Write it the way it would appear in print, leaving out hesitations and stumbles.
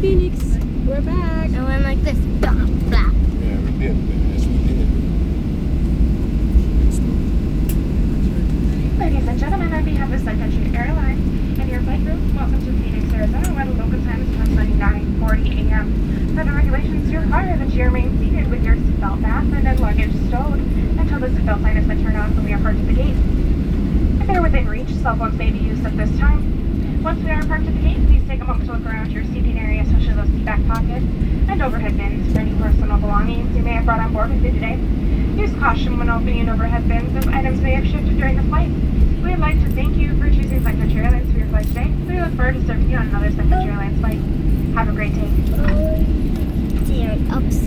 Phoenix, we're back. And went like this. Blah, blah. Yeah, we did. Yes, we did. Ladies and gentlemen, on behalf of Sun Country Airlines and your flight group, welcome to Phoenix, Arizona, where the local time is approximately 9:40 a.m. Per the regulations, you're required that you remain seated with your seatbelt fastened and luggage stowed until the seatbelt sign has been turned on when we are parked at the gate. If you're within reach, cell phones may be used at this time. Once we are parked at the gate, please take a moment to look around your seating area, especially those seat back pockets and overhead bins for any personal belongings you may have brought on board with you today. Use caution when opening overhead bins as items may have shifted during the flight. We would like to thank you for choosing Sun Country Airlines for your flight today. We look forward to serving you on another Sun Country Airlines flight. Have a great day. Dear, ups.